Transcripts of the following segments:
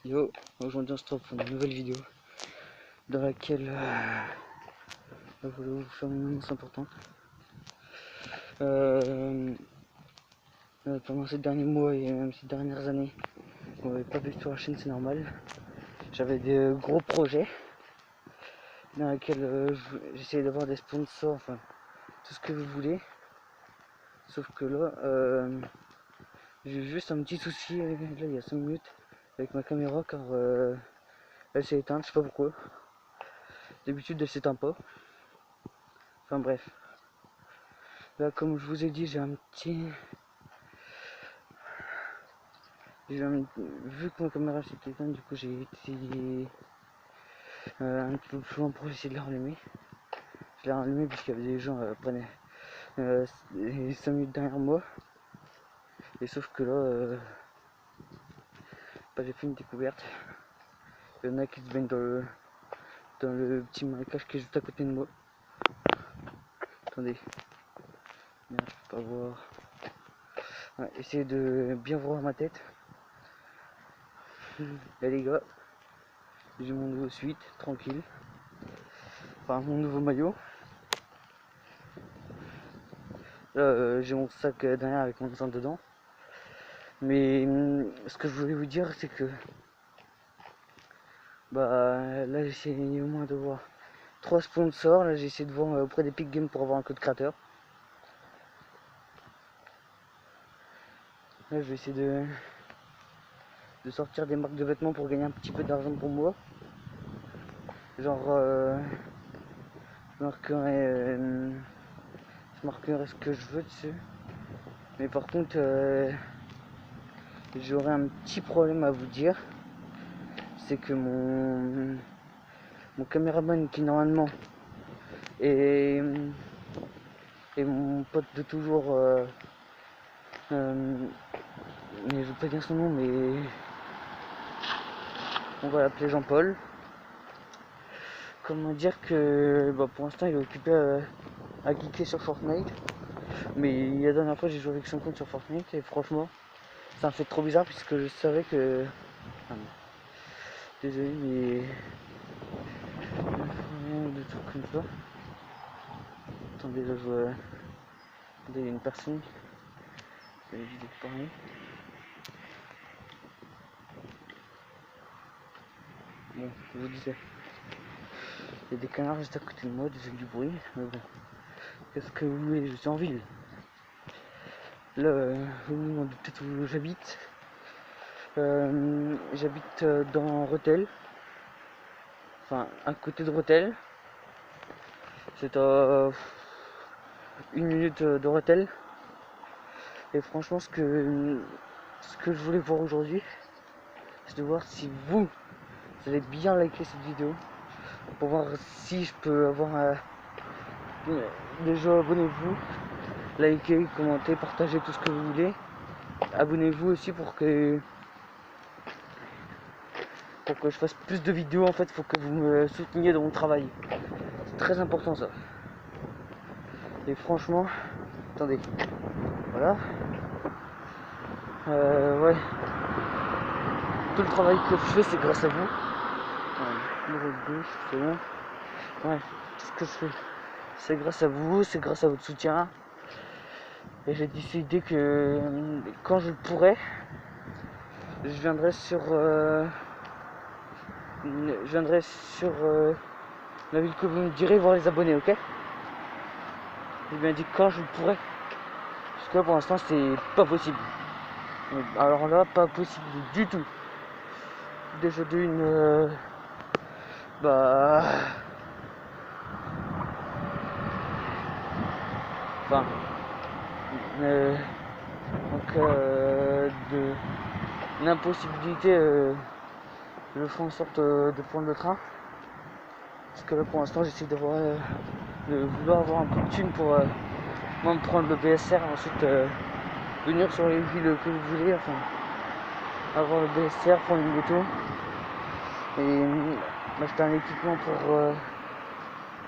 Yo, aujourd'hui on se retrouve pour une nouvelle vidéo dans laquelle je voulais vous faire une annonce importante. Pendant ces derniers mois et même ces dernières années, on n'avait pas vu sur la chaîne, c'est normal. J'avais des gros projets dans lesquels j'essayais d'avoir des sponsors, enfin tout ce que vous voulez. Sauf que là, j'ai juste un petit souci, là il y a 5 minutes, avec ma caméra car elle s'est éteinte, je sais pas pourquoi. D'habitude elle s'éteint pas. Enfin bref. Là comme je vous ai dit, vu que ma caméra s'est éteinte, du coup j'ai été un petit peu plus loin pour essayer de la rallumer. Je l'ai rallumée puisqu'il y avait des gens prenaient 5 minutes derrière moi. Et sauf que là, j'ai fait une découverte. Il y en a qui se baignent dans le petit marécage qui est juste à côté de moi. Attendez. Merde, je peux pas voir. Ouais, essayez de bien voir ma tête. Et les gars, j'ai mon nouveau suite, tranquille. Enfin, mon nouveau maillot. Là, j'ai mon sac derrière avec mon dessin dedans. Mais ce que je voulais vous dire, c'est que là, j'essaie au moins de voir 3 sponsors. Là, j'ai essayé de voir auprès d'Epic Games pour avoir un code créateur. Là, je vais essayer de sortir des marques de vêtements pour gagner un petit peu d'argent pour moi. Genre, je marquerai ce que je veux dessus. Mais par contre, j'aurais un petit problème à vous dire. C'est que mon caméraman qui normalement est mon pote de toujours, mais je veux pas dire son nom, mais on va l'appeler Jean-Paul. Comment dire que pour l'instant il est occupé à geeker sur Fortnite. Mais la dernière fois j'ai joué avec son compte sur Fortnite et franchement ça me fait trop bizarre puisque je savais que... Ah non. Désolé mais... des trucs comme ça. Attendez là je vois... Attendez, il y a une personne qui a dit de parler. Bon, je vous disais. Il y a des canards juste à côté de moi, ils font du bruit, mais bon. Qu'est-ce que vous voulez, je suis en ville. Là, vous me demandez peut-être où j'habite. J'habite dans Rethel. Enfin, à côté de Rethel. C'est à 1 minute de Rethel. Et franchement, ce que je voulais voir aujourd'hui, c'est de voir si vous allez bien liker cette vidéo. Pour voir si je peux avoir déjà abonnez-vous, likez, commentez, partagez tout ce que vous voulez. Abonnez-vous aussi pour que je fasse plus de vidéos. En fait, il faut que vous me souteniez dans mon travail. C'est très important ça. Et franchement, attendez, voilà. Ouais. Tout le travail que je fais, c'est grâce à vous. Ouais, gauche, c'est bon. Ouais, tout ce que je fais, c'est grâce à vous, c'est grâce à votre soutien. Et j'ai décidé que quand je le pourrai, je viendrai sur la ville que vous me direz voir les abonnés, ok? J'ai bien dit quand je le pourrai. Parce que là, pour l'instant, c'est pas possible. Alors là, pas possible du tout. Déjà d'une... Enfin... donc de l'impossibilité, je ferai en sorte de prendre le train. Parce que là, pour l'instant, j'essaie de vouloir avoir un peu de thune pour moi me prendre le BSR, ensuite venir sur les villes que vous voulez, enfin avoir le BSR, prendre une moto et m'acheter un équipement pour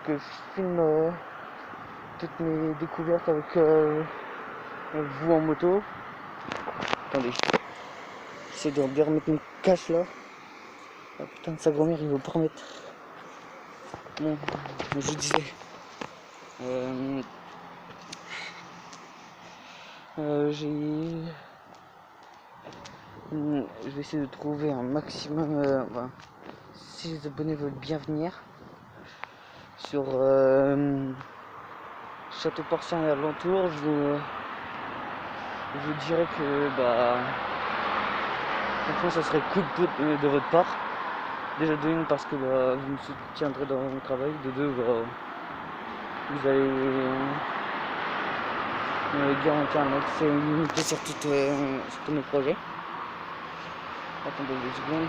que je filme toutes mes découvertes avec vous en moto. Attendez, j'essaie de bien remettre mes caches là. Ah, putain de sa grand-mère, il veut pas remettre. Bon, je disais. Je vais essayer de trouver un maximum. Voilà. Si les abonnés veulent bien venir sur Château Porcien et alentour, je vous dirais que franchement ça serait cool de votre part. Déjà de une parce que vous me soutiendrez dans mon travail, de deux vous allez me garantir un accès illimité sur tous mes projets. Attendez 2 secondes.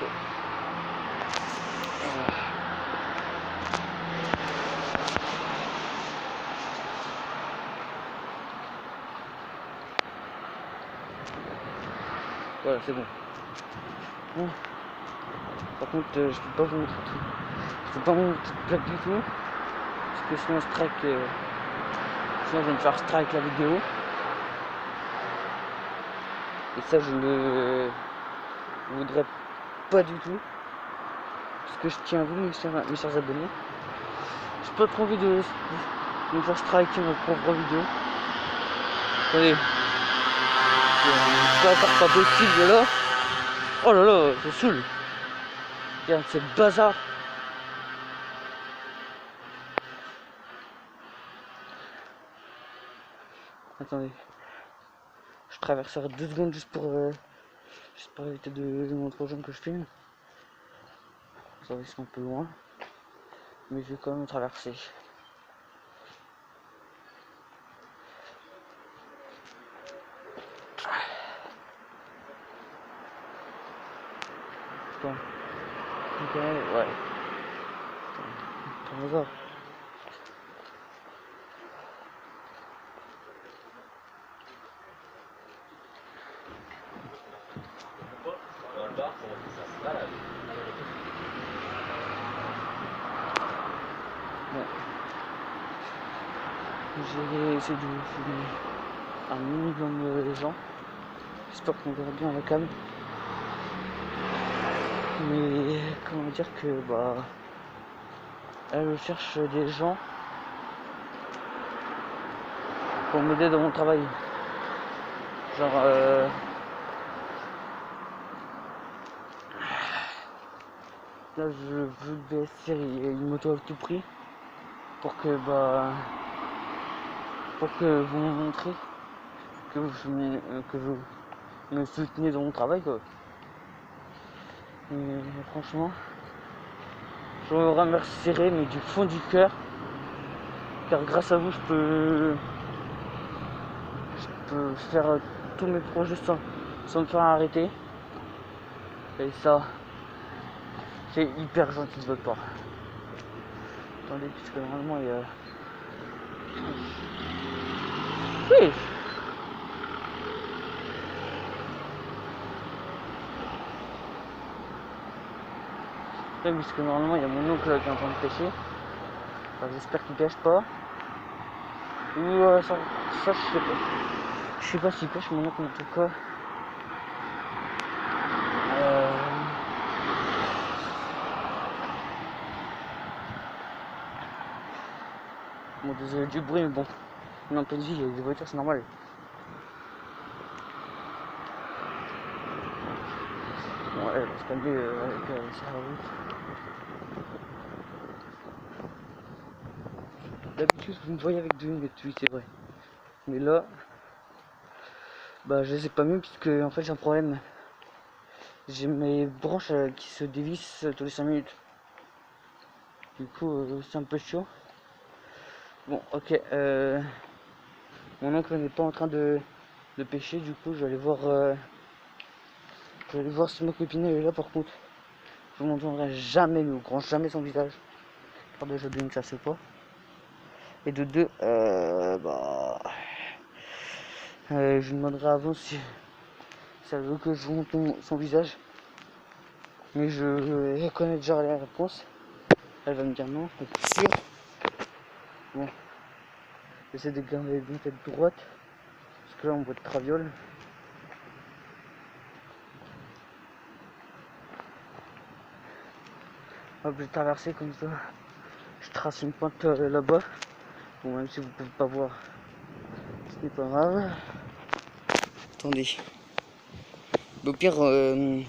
Voilà, c'est bon. Par contre, je peux pas vous montrer tout. Je peux pas vous montrer toute plaque du tout. Parce que sinon, sinon je vais me faire strike la vidéo. Et ça, je le voudrais pas du tout. Parce que je tiens à vous, mes chers abonnés. J'ai pas trop envie de me faire striker ma propre vidéo. Attendez. C'est encore pas possible là. Oh là là, je saoule. Regarde, c'est bazar. Attendez. Je traverserai 2 secondes juste pour éviter de montrer aux gens que je filme. Ça va, c'est un peu loin. Mais je vais quand même traverser. Attends. Ok, ouais. Par hasard. Ouais. J'ai essayé de filmer un minimum les gens. J'espère qu'on verra bien la cam. Mais comment dire que elle cherche des gens pour m'aider dans mon travail. Genre là je veux le BSR une moto à tout prix pour que vous me montrez que vous me soutenez dans mon travail quoi. Et franchement je vous remercierai mais du fond du cœur car grâce à vous je peux faire tous mes projets sans me faire arrêter et ça c'est hyper gentil de votre part. Attendez puisque normalement il y a... Oui. Ouais, puisque normalement il y a mon oncle qui est en train de pêcher. Enfin, j'espère qu'il pêche pas. Ou ça je sais pas. Je sais pas s'il pêche mon oncle en tout cas. Bon désolé du bruit mais bon. On est en pleine ville, il y a des voitures, c'est normal. Bon elle va se calmer sur la route. D'habitude vous me voyez avec 2 minutes, oui c'est vrai. Mais là, je les ai pas mis puisque en fait j'ai un problème. J'ai mes branches qui se dévissent tous les 5 minutes. Du coup c'est un peu chaud. Bon ok, mon oncle n'est pas en train de pêcher, du coup je vais aller voir si ma copine est là. Par contre, je vous montre jamais, mais au grand jamais son visage. Car déjà de une ça se pas. Et de deux, je lui demanderai avant si elle veut que je vous montre son visage. Mais je connais déjà la réponse. Elle va me dire non, c'est sûr. Bon, j'essaie de garder une tête droite. Parce que là on voit de traviole. hop, j'ai traversé comme ça. Je trace une pointe là-bas. Bon, même si vous pouvez pas voir, ce n'est pas grave. Attendez. Au pire, je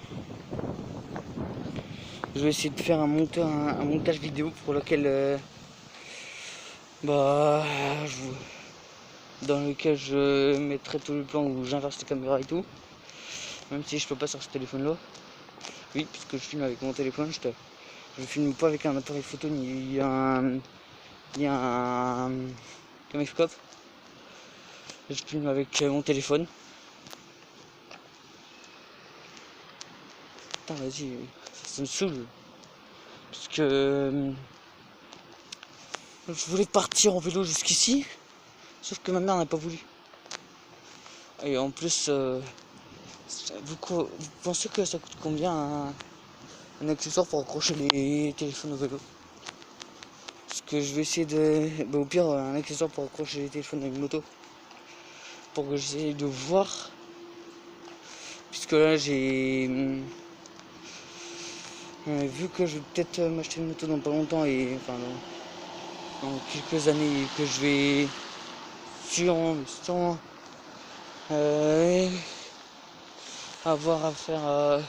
vais essayer de faire un montage vidéo pour lequel, dans lequel je mettrai tout le plan où j'inverse les caméras et tout. Même si je peux pas sur ce téléphone là. Oui, puisque je filme avec mon téléphone, je filme pas avec un appareil photo ni un caméscope. Je filme avec mon téléphone. Putain, vas-y, ça me saoule. Parce que je voulais partir en vélo jusqu'ici, sauf que ma mère n'a pas voulu. Et en plus, vous pensez que ça coûte combien un accessoire pour accrocher les téléphones au vélo? Parce que je vais essayer de... au pire, un accessoire pour accrocher les téléphones à une moto. Pour que j'essaie de voir. Puisque là, j'ai... vu que je vais peut-être m'acheter une moto dans pas longtemps et... Enfin, dans quelques années que je vais... sans avoir à faire...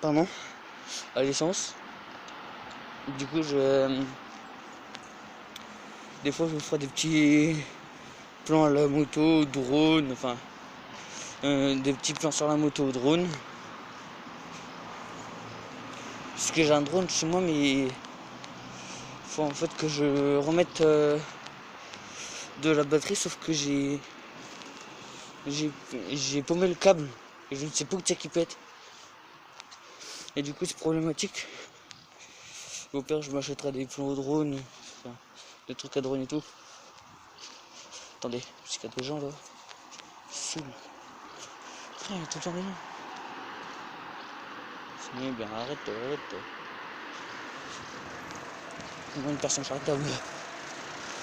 pardon, à l'essence. Du coup, des fois, je me ferai des petits plans à la moto, drone, enfin, des petits plans sur la moto, drone. Parce que j'ai un drone chez moi, mais faut en fait que je remette de la batterie, sauf que j'ai paumé le câble et je ne sais pas où c'est qui pète. Et du coup, c'est problématique. Au pire, je m'achèterai des plans au drone, enfin, des trucs à drone et tout. Attendez, parce qu'il y a des gens là. Saoul. Ah, il y a tout le temps des gens. C'est bien, arrête. Il y a une personne sur la table.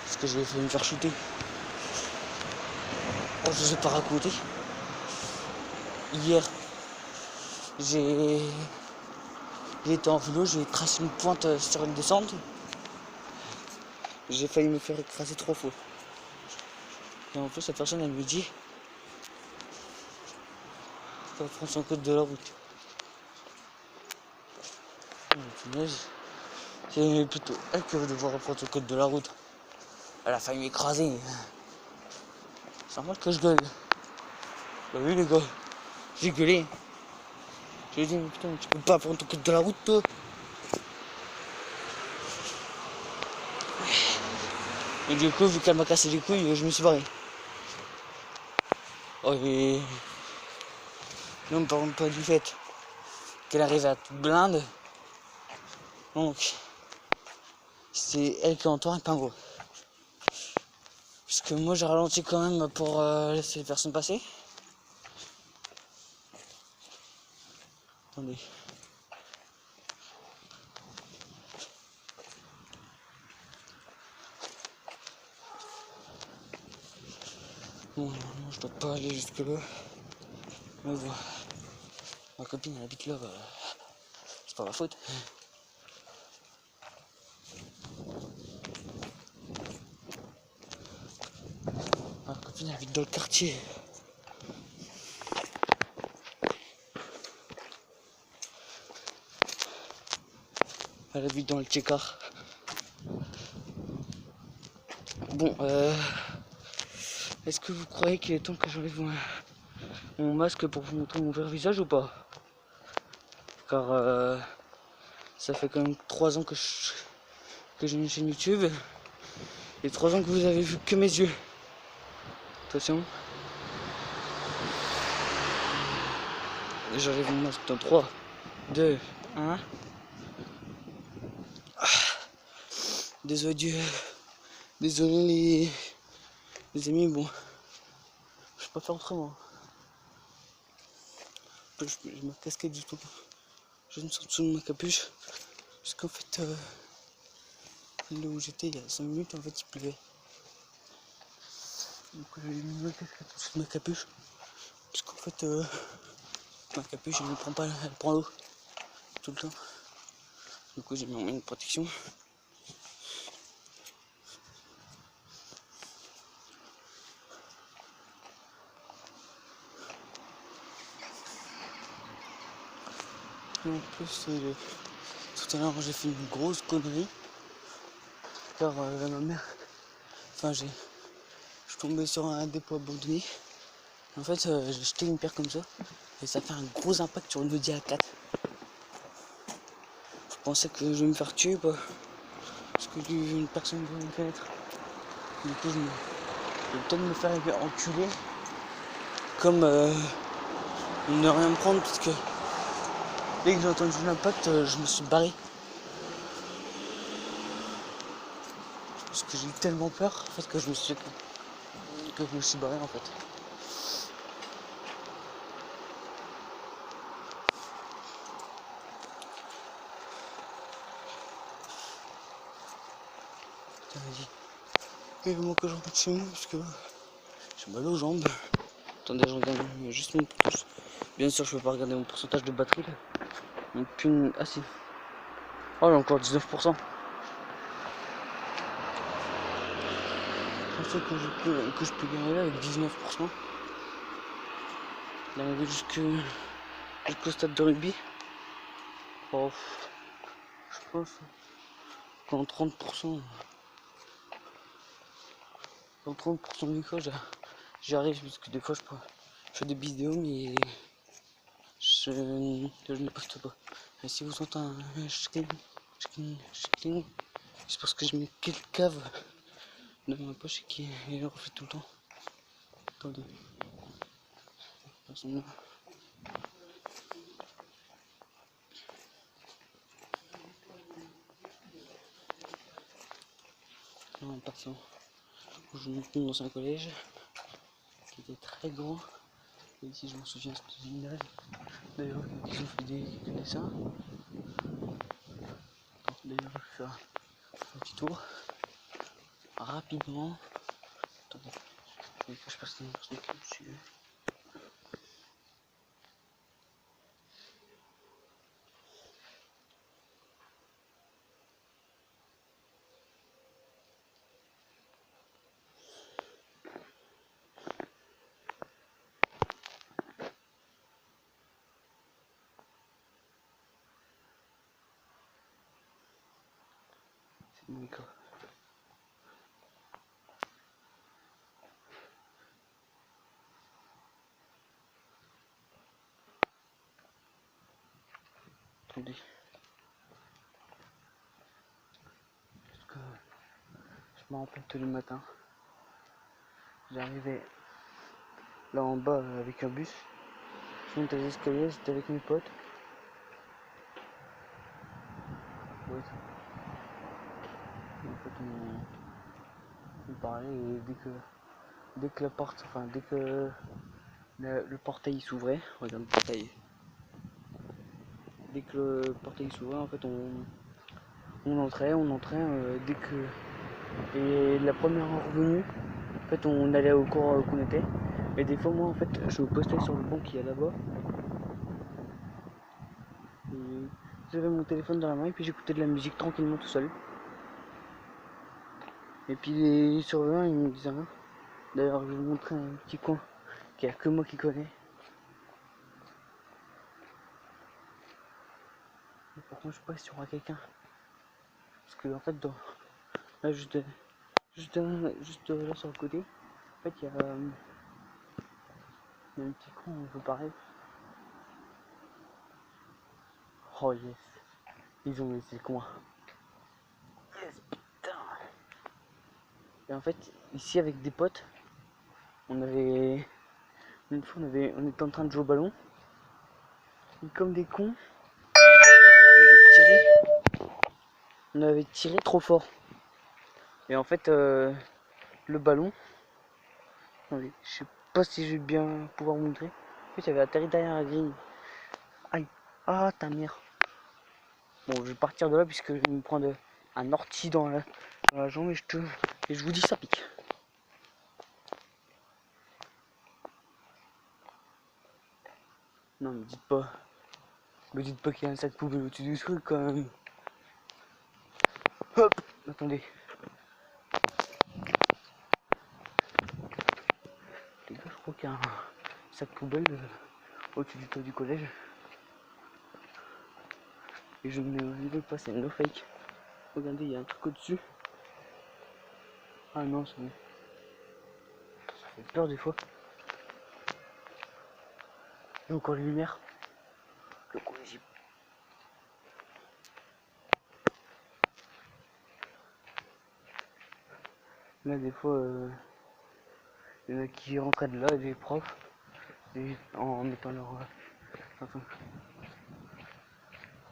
Parce que je vais me faire shooter. Oh, je vous ai pas raconté. Hier, j'ai été en vélo, j'ai tracé une pointe sur une descente. J'ai failli me faire écraser 3 fois. Et en plus, cette personne, elle me dit, faut prendre son code de la route. C'est plutôt elle qui va devoir reprendre son code de la route. Elle a failli m'écraser. C'est normal que je gueule. Bah oui les gars, j'ai gueulé. Je lui ai dit, mais putain, tu peux pas prendre ton code de la route toi. Et du coup, vu qu'elle m'a cassé les couilles, je me suis barré. Oh, et non, me parle pas du fait qu'elle arrive à toute blinde. Donc, c'est elle qui entend un pingouin. Parce que moi, j'ai ralenti quand même pour laisser les personnes passer. Attendez. Bon, normalement, je dois pas aller jusque là. Mais bon, ma copine elle habite là, c'est pas ma faute. Ma copine elle habite dans le quartier. Elle habite dans le Tchékar. Bon, est-ce que vous croyez qu'il est temps que j'enlève mon masque pour vous montrer mon vrai visage ou pas? Car ça fait quand même 3 ans que j'ai une chaîne YouTube. Et 3 ans que vous avez vu que mes yeux. Attention. J'enlève mon masque dans 3, 2, 1. Désolé les amis, bon. Je peux pas faire autrement. Je ma casquette du tout. Je me sens dessous de ma capuche. Parce qu'en fait, là où j'étais il y a 5 minutes, en fait, il pleuvait. Donc j'ai mis ma casquette dessous de ma capuche. Parce qu'en fait, ma capuche, elle prend l'eau. tout le temps. Du coup j'ai mis une protection. Et en plus tout à l'heure j'ai fait une grosse connerie. Car ma mère. Enfin je suis tombé sur un dépôt abandonné. En fait j'ai jeté une pierre comme ça. Et ça fait un gros impact sur une Audi A4. Je pensais que je vais me faire tuer quoi. Parce que j'ai vu une personne devant une fenêtre. Du coup je vais peut-être me faire enculer. Comme ne rien me prendre parce que dès que j'ai entendu l'impact je me suis barré. Parce que j'ai eu tellement peur en fait que je me suis barré en fait. Putain vas-y. Vivement que je rentre chez moi parce que j'ai mal aux jambes. Attendez, je regarde juste mon pouce. Bien sûr je peux pas regarder mon pourcentage de batterie là. Mon pune. Ah si. Oh j'ai encore 19%. Je pensais que je peux gagner avec 19%. D'arriver jusqu'au stade de rugby. Oh, je pense qu'en 30%. Dans 30% du cas j'y arrive parce que des fois je fais des vidéos mais je ne poste pas. Et si vous entendez un ch'ting, c'est parce que je mets quelques caves dans ma poche et qui le refait tout le temps. Attendez. Personne là. Non, personne. Je monte dans un collège qui était très grand. Et ici je m'en souviens, c'était génial. D'ailleurs, ils ont fait des dessins. D'ailleurs, je vais faire un petit tour rapidement. Attendez, je ne cache pas ce qu'il y a dessus. C'est le micro. Attendez. Parce que je me rappelle tous les matins. J'arrivais là en bas avec un bus. Je montais les escaliers, j'étais avec mes potes. Ouais. En fait, on parlait et dès que la porte, enfin dès que le portail s'ouvrait, regarde le portail. Dès que le portail s'ouvrait, en fait, on entrait, dès que et la première heure venue, en fait, on allait au cours qu'on était. Et des fois, moi, en fait, je me postais sur le banc qui est là-bas. Et j'avais mon téléphone dans la main et puis j'écoutais de la musique tranquillement tout seul. Et puis les surveillants, ils me disaient rien. D'ailleurs, je vais vous montrer un petit coin qu'il n'y a que moi qui connais. Mais par contre, je sais pas si y aura quelqu'un. Parce que en fait, là, juste là sur le côté, en fait, il y a un petit coin où on peut parler. Oh yes, ils ont laissé le coin. Yes, putain. Et en fait, ici avec des potes, une fois on était en train de jouer au ballon. Et comme des cons, on avait tiré trop fort. Et en fait, le ballon, attendez, je sais pas si je vais bien pouvoir vous montrer. En fait, il avait atterri derrière la grille. Aïe, ah ta mère. Bon, je vais partir de là puisque je vais me prendre un ortie dans la jambe et je vous dis ça pique. Non, me dites pas. Me dites pas qu'il y a un sac poubelle au-dessus du truc quand même. Hop, attendez. Les gars, je crois qu'il y a un sac poubelle au-dessus du toit du collège. Et je ne veux pas, c'est no fake. Regardez, il y a un truc au-dessus. Ah non, c'est bon. Ça fait peur des fois. Il y a encore les lumières. Le collège. Là, des fois, il y en a qui rentraient de là, des profs, en mettant leur.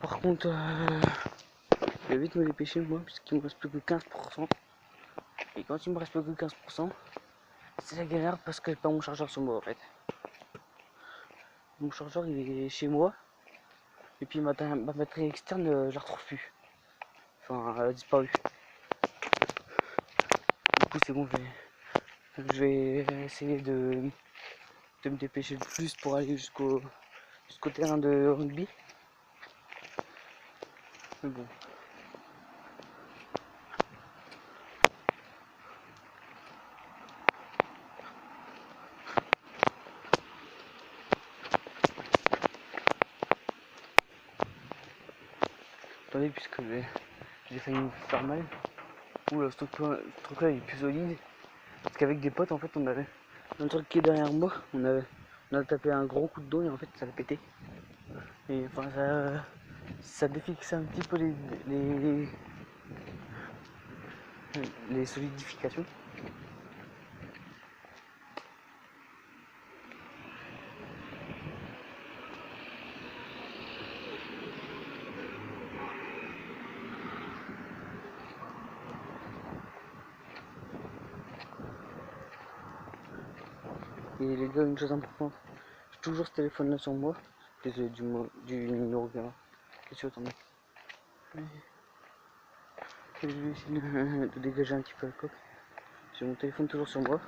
Par contre, je vais vite me dépêcher, moi, puisqu'il me reste plus que 15%. Et quand il me reste plus que 15%, c'est la galère parce que j'ai pas mon chargeur sur moi en fait. Mon chargeur il est chez moi. Et puis ma batterie externe, je la retrouve plus. Enfin, elle a disparu. Du coup, c'est bon, je vais essayer de me dépêcher le plus pour aller jusqu'au terrain de rugby. Mais bon. Attendez, puisque j'ai failli me faire mal. Oula, ce truc là il est plus solide. Parce qu'avec des potes, en fait, on avait un truc qui est derrière moi. On a tapé un gros coup de dos et en fait, ça a pété. Et enfin, ça défixe un petit peu les solidifications. Et les gars, une chose importante, j'ai toujours ce téléphone là sur moi. Désolé du numéro gamin. Qu'est-ce que tu attends? Je vais essayer de dégager un petit peu la coque. J'ai mon téléphone toujours sur moi.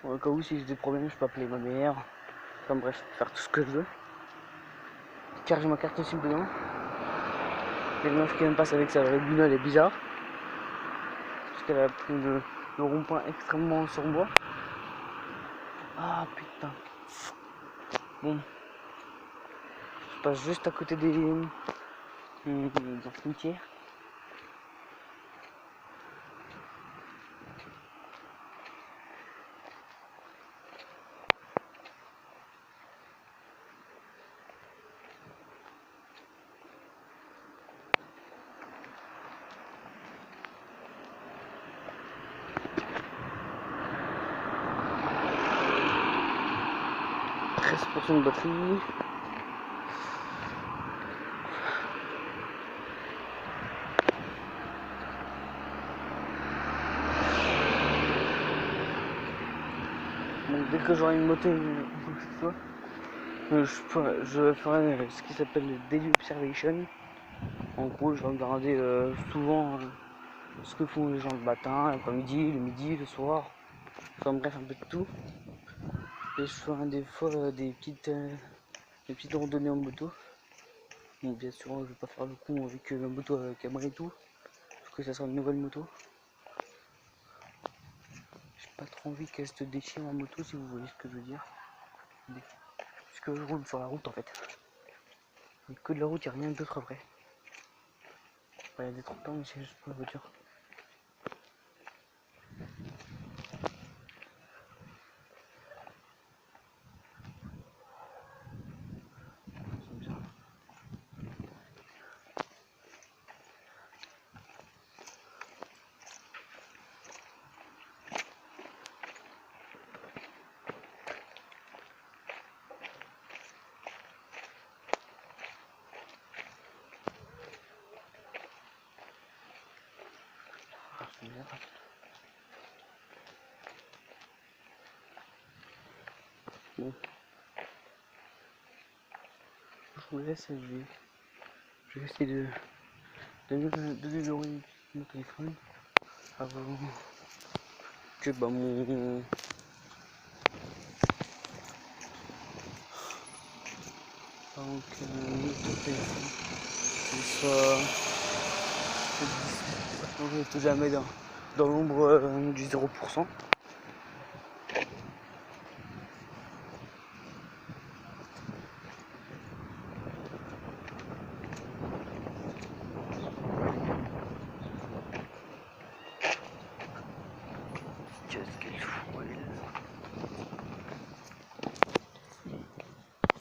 Au cas où si j'ai des problèmes, je peux appeler ma mère. Enfin bref, faire tout ce que je veux. Car j'ai ma carte SIM dedans. Et le meuf qui me passe avec sa laguna, elle est bizarre. Parce qu'elle a pris le rond-point extrêmement sur moi. Ah putain. Bon. Je passe juste à côté des cimetières. De batterie. Donc dès que j'aurai une moto je ferai ce qui s'appelle le daily observation. En gros, je vais regarder souvent ce que font les gens le matin, l'après-midi, le midi, le soir. Enfin bref, un peu de tout. Et je ferai des fois des petites randonnées en moto. Bon, bien sûr, je vais pas faire le con avec la moto à caméra et tout. Parce que ça sera une nouvelle moto. J'ai pas trop envie qu'elle se déchire en moto, si vous voyez ce que je veux dire. Puisque je roule sur la route en fait. Il n'y a que de la route, il n'y a rien d'autre vrai. Il y a des trottoirs, mais c'est juste pour la voiture. C'est bizarre. Ah, c'est bizarre. Bon. Je vous laisse, je vais essayer de déverrouiller mon téléphone avant que avant que le téléphone soit ne reste jamais dans l'ombre du 0%. Qu'est-ce qu'il fout,